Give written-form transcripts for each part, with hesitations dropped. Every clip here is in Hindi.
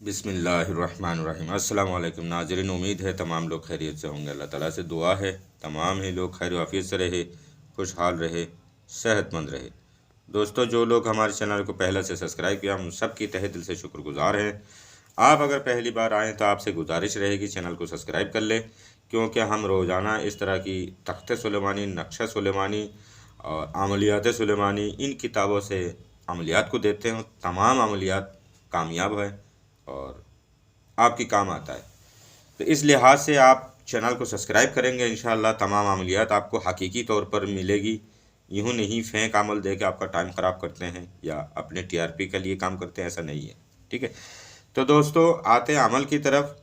बिस्मिल्लाहिर्रहमानिर्रहीम। अस्सलाम वालेकुम नाज़रीन, उम्मीद है तमाम लोग खैरियत से होंगे। अल्लाह ताला से दुआ है तमाम ही लोग खैर आफियत से रहे, खुशहाल रहे, सेहतमंद रहे। दोस्तों, जो लोग हमारे चैनल को पहले से सब्सक्राइब किया, हम सब की तहे दिल से शुक्रगुजार हैं। आप अगर पहली बार आएँ तो आपसे गुजारिश रहेगी चैनल को सब्सक्राइब कर लें, क्योंकि हम रोज़ाना इस तरह की तख्त सुलेमानी, नक्शा सुलेमानी और अमलियात सुलेमानी इन किताबों से अमलियात को देते हैं। तमाम अमलियात कामयाब है और आपकी काम आता है। तो इस लिहाज से आप चैनल को सब्सक्राइब करेंगे, इंशाअल्लाह तमाम अमलियात आपको हकीकी तौर पर मिलेगी। यूँ नहीं फेंक अमल दे के आपका टाइम ख़राब करते हैं या अपने टीआरपी के लिए काम करते हैं, ऐसा नहीं है। ठीक है, तो दोस्तों आते हैं अमल की तरफ।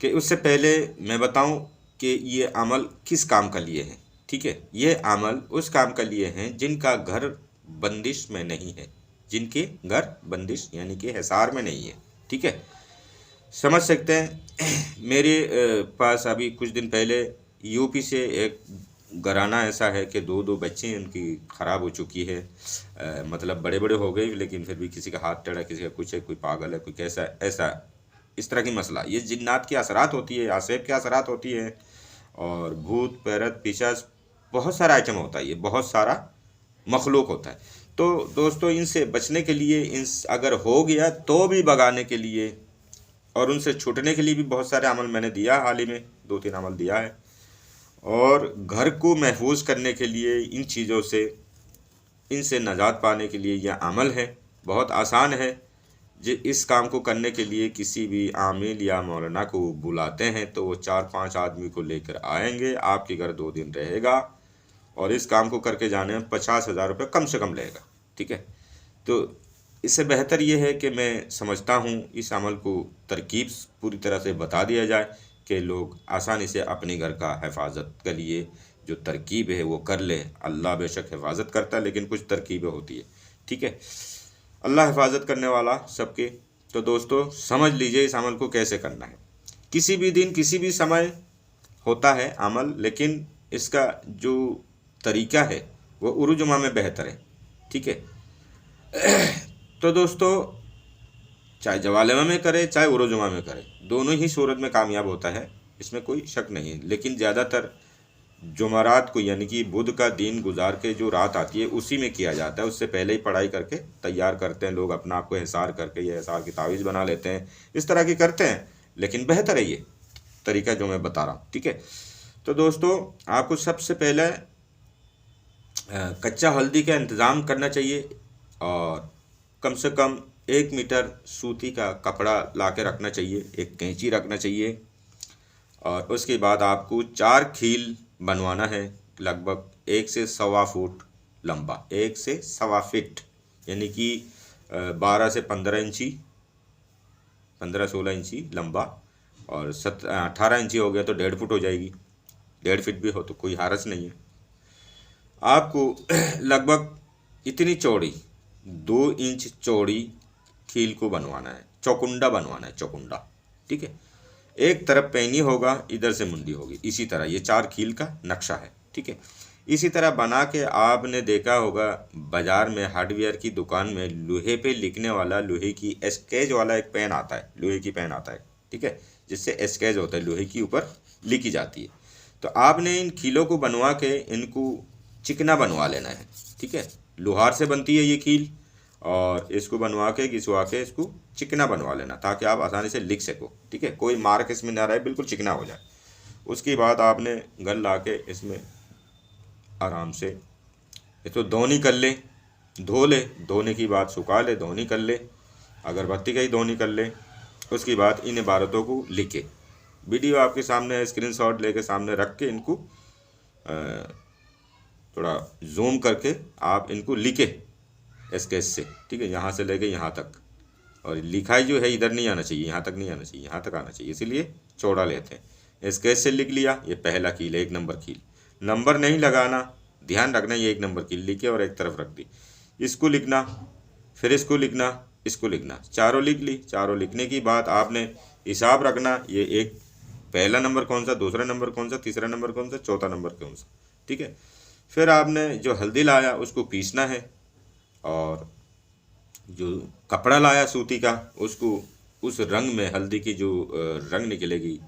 कि उससे पहले मैं बताऊं कि ये अमल किस काम के लिए है। ठीक है, ये अमल उस काम के लिए हैं जिनका घर बंदिश में नहीं है, जिनके घर बंदिश यानी कि हिसार में नहीं है। ठीक है, समझ सकते हैं। मेरे पास अभी कुछ दिन पहले यूपी से एक घराना ऐसा है कि दो बच्चे उनकी ख़राब हो चुकी है। मतलब बड़े बड़े हो गए, लेकिन फिर भी किसी का हाथ टेढ़ा, किसी का कुछ है, कोई पागल है, कोई कैसा ऐसा, इस तरह की मसला। ये जिन्नात की असरात होती है, आसेब की असरात होती है, और भूत पैरत पिशाच बहुत सारा आइटम होता है, ये बहुत सारा मखलूक होता है। तो दोस्तों, इनसे बचने के लिए, इन अगर हो गया तो भी भगाने के लिए और उनसे छूटने के लिए भी बहुत सारे अमल मैंने दिया। हाल ही में 2-3 अमल दिया है। और घर को महफूज करने के लिए इन चीज़ों से, इनसे निजात पाने के लिए यह अमल है, बहुत आसान है। जो इस काम को करने के लिए किसी भी आमिल या मौलाना को बुलाते हैं तो वो 4-5 आदमी को लेकर आएंगे, आपके घर 2 दिन रहेगा और इस काम को करके जाने में 50,000 रुपये कम से कम लगेगा। ठीक है, तो इससे बेहतर ये है कि मैं समझता हूँ इस अमल को तरकीब पूरी तरह से बता दिया जाए कि लोग आसानी से अपने घर का हिफाजत के लिए जो तरकीब है वो कर ले। अल्लाह बेशक हिफाजत करता है, लेकिन कुछ तरकीबें होती है। ठीक है, अल्लाह हिफाजत करने वाला सबके। तो दोस्तों समझ लीजिए इस अमल को कैसे करना है। किसी भी दिन किसी भी समय होता है अमल, लेकिन इसका जो तरीका है वो उर्जुमा में बेहतर है। ठीक है, तो दोस्तों चाहे जवालमा में करे चाहे उर्जुमा में करे, दोनों ही सूरत में कामयाब होता है, इसमें कोई शक नहीं है। लेकिन ज़्यादातर जुमरात को यानी कि बुध का दिन गुजार के जो रात आती है उसी में किया जाता है। उससे पहले ही पढ़ाई करके तैयार करते हैं लोग अपना आप को, हिसार करके ये हिसार की तावीज़ बना लेते हैं, इस तरह की करते हैं। लेकिन बेहतर है ये तरीका जो मैं बता रहा हूँ। ठीक है, तो दोस्तों आपको सबसे पहले कच्चा हल्दी का इंतज़ाम करना चाहिए और कम से कम 1 मीटर सूती का कपड़ा ला के रखना चाहिए, एक कैंची रखना चाहिए। और उसके बाद आपको 4 खील बनवाना है, लगभग 1 से सवा फुट लंबा, 1 से सवा फिट यानी कि 12 से 15 इंची, 15-16 इंची लंबा। और 18 इंची हो गया तो 1.5 फुट हो जाएगी, 1.5 फीट भी हो तो कोई हरज नहीं है। आपको लगभग इतनी चौड़ी, 2 इंच चौड़ी खील को बनवाना है, चौकुंडा बनवाना है, चौकुंडा। ठीक है, एक तरफ पैनी होगा, इधर से मुंडी होगी, इसी तरह ये 4 खील का नक्शा है। ठीक है, इसी तरह बना के आपने देखा होगा बाज़ार में हार्डवेयर की दुकान में लोहे पे लिखने वाला, लोहे की स्केच वाला एक पेन आता है, लोहे की पेन आता है। ठीक है, जिससे स्केच होता है, लोहे की ऊपर लिखी जाती है। तो आपने इन खीलों को बनवा के इनको चिकना बनवा लेना है। ठीक है, लोहार से बनती है ये खील, और इसको बनवा के घिसवा के इसको चिकना बनवा लेना ताकि आप आसानी से लिख सको। ठीक है, कोई मार्क इसमें ना रहे, बिल्कुल चिकना हो जाए। उसके बाद आपने घर ला के इसमें आराम से इसको धोनी कर ले, धो ले, धोने की बाद सुखा ले, धोनी कर ले, अगरबत्ती का ही धोनी कर ले। उसके बाद इन इबारतों को लिखे, वीडियो आपके सामने है, स्क्रीनशॉट लेके सामने रख के इनको थोड़ा जूम करके आप इनको लिखे स्केच से। ठीक है, यहाँ से लेके यहाँ तक, और लिखाई जो है इधर नहीं आना चाहिए, यहाँ तक नहीं आना चाहिए, यहाँ तक आना चाहिए, इसीलिए चौड़ा लेते हैं। स्केच से लिख लिया, ये पहला कील है, 1 नंबर कील, नंबर नहीं लगाना, ध्यान रखना, ये 1 नंबर कील लिखे और एक तरफ रख दी। इसको लिखना, फिर इसको लिखना, इसको लिखना, चारों लिख ली। चारों लिखने की बाद आपने हिसाब रखना, ये एक पहला नंबर कौन सा, दूसरा नंबर कौन सा, तीसरा नंबर कौन सा, चौथा नंबर कौन सा। ठीक है, फिर आपने जो हल्दी लाया उसको पीसना है, और जो कपड़ा लाया सूती का उसको उस रंग में हल्दी की जो रंग निकलेगी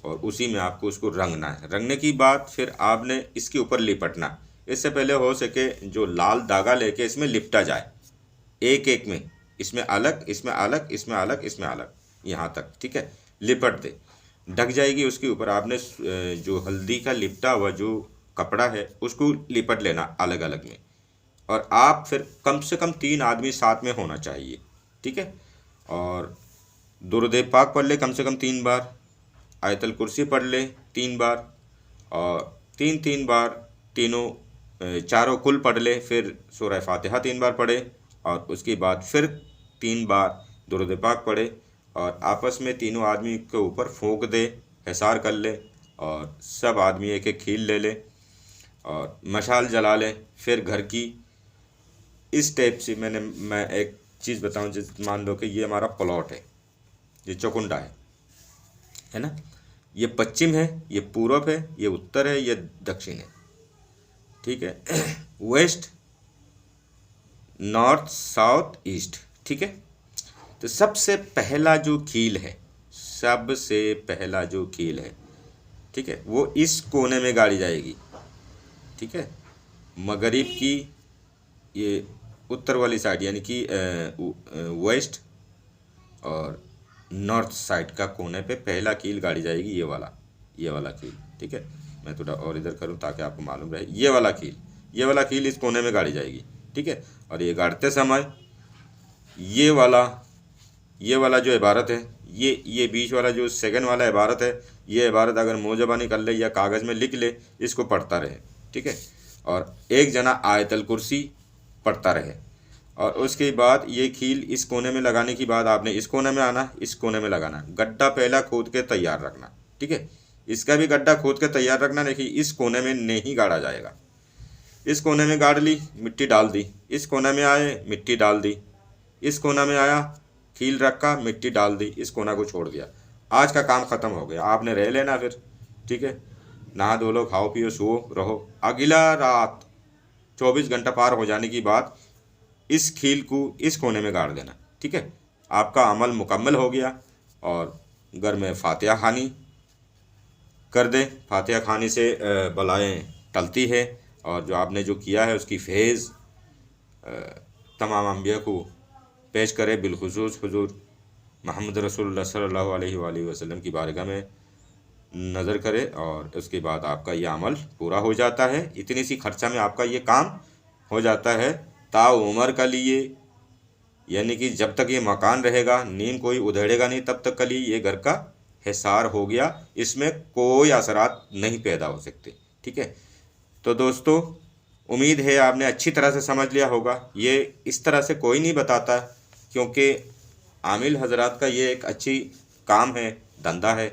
और उसी में आपको उसको रंगना है। रंगने की बाद फिर आपने इसके ऊपर लिपटना। इससे पहले हो सके जो लाल धागा लेके इसमें लिपटा जाए, एक एक में, इसमें अलग, इसमें अलग, इसमें अलग, इसमें अलग, यहाँ तक, ठीक है। लिपट दे, ढक जाएगी। उसके ऊपर आपने जो हल्दी का लिपटा हुआ जो कपड़ा है उसको लिपट लेना अलग अलग में। और आप फिर कम से कम 3 आदमी साथ में होना चाहिए, ठीक है। और दुरूद पाक पढ़ ले कम से कम 3 बार, आयतल कुर्सी पढ़ ले 3 बार, और 3 बार चारों कुल पढ़ ले। फिर सूरह फातिहा 3 बार पढ़े और उसके बाद फिर 3 बार दुरूद पाक पढ़े और आपस में तीनों आदमी के ऊपर फूंक दे, हिसार कर ले और सब आदमी एक एक खील ले ले और मशाल जला ले। फिर घर की इस टाइप से मैं एक चीज़ बताऊं, जिस मान लो कि ये हमारा प्लॉट है, ये चौकुंडा है ना, ये पश्चिम है, ये पूरब है, ये उत्तर है, ये दक्षिण है, ठीक है। वेस्ट, नॉर्थ, साउथ, ईस्ट, ठीक है। तो सबसे पहला जो कील है, सबसे पहला जो कील है, ठीक है, वो इस कोने में गाड़ी जाएगी, ठीक है। मगरिब की ये उत्तर वाली साइड यानी कि वेस्ट और नॉर्थ साइड का कोने पे पहला कील गाड़ी जाएगी, ये वाला कील, ठीक है। मैं थोड़ा और इधर करूँ ताकि आपको मालूम रहे। ये वाला कील इस कोने में गाड़ी जाएगी, ठीक है। और ये गाड़ते समय ये वाला जो इबारत है, ये बीच वाला जो सेकंड वाला इबारत है, ये इबारत अगर मुँह कर ले या कागज़ में लिख ले, इसको पढ़ता रहे, ठीक है। और एक जना आयतल कुर्सी पढ़ता रहे। और उसके बाद ये कील इस कोने में लगाने के बाद आपने इस कोने में आना, इस कोने में लगाना। गड्ढा पहला खोद के तैयार रखना, ठीक है। इसका भी गड्ढा खोद के तैयार रखना, देखिए इस कोने में नहीं गाड़ा जाएगा। इस कोने में गाड़ ली, मिट्टी डाल दी, इस कोने में आए, मिट्टी डाल दी, इस कोना में आया, कील रखा, मिट्टी डाल दी, इस कोना को छोड़ दिया। आज का काम ख़त्म हो गया, आपने रह लेना फिर, ठीक है। नहा धो लो, खाओ पियो, सो रहो। अगला रात 24 घंटा पार हो जाने की बाद इस खील को इस कोने में गाड़ देना, ठीक है। आपका अमल मुकम्मल हो गया। और घर में फातिहा खानी कर दे। फातिहा खाने से बलाएँ टलती है और जो आपने जो किया है उसकी फैज़ तमाम अंबिया को पेश करे। बिलखुसूस हुजूर मोहम्मद रसूलुल्लाह सल्लल्लाहु अलैहि वसल्लम की बारगाह में नज़र करे और उसके बाद आपका ये अमल पूरा हो जाता है। इतनी सी खर्चा में आपका ये काम हो जाता है ताउमर का लिए, यानी कि जब तक ये मकान रहेगा, नीम कोई उधेड़ेगा नहीं, तब तक के लिए ये घर का हिसार हो गया। इसमें कोई असरात नहीं पैदा हो सकते, ठीक है। तो दोस्तों, उम्मीद है आपने अच्छी तरह से समझ लिया होगा। ये इस तरह से कोई नहीं बताता, क्योंकि आमिल हजरात का ये एक अच्छी काम है, धंधा है,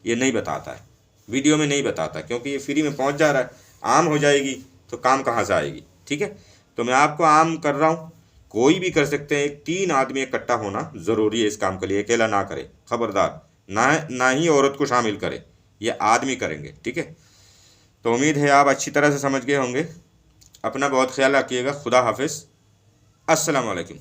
ये नहीं बताता है, वीडियो में नहीं बताता, क्योंकि ये फ्री में पहुंच जा रहा है। आम हो जाएगी तो काम कहाँ से आएगी, ठीक है। तो मैं आपको आम कर रहा हूँ, कोई भी कर सकते हैं। 3 आदमी इकट्ठा होना ज़रूरी है इस काम के लिए, अकेला ना करे, खबरदार। ना ही औरत को शामिल करे, ये आदमी करेंगे, ठीक है। तो उम्मीद है आप अच्छी तरह से समझ गए होंगे। अपना बहुत ख्याल रखिएगा। खुदा हाफिज़। अस्सलाम वालेकुम।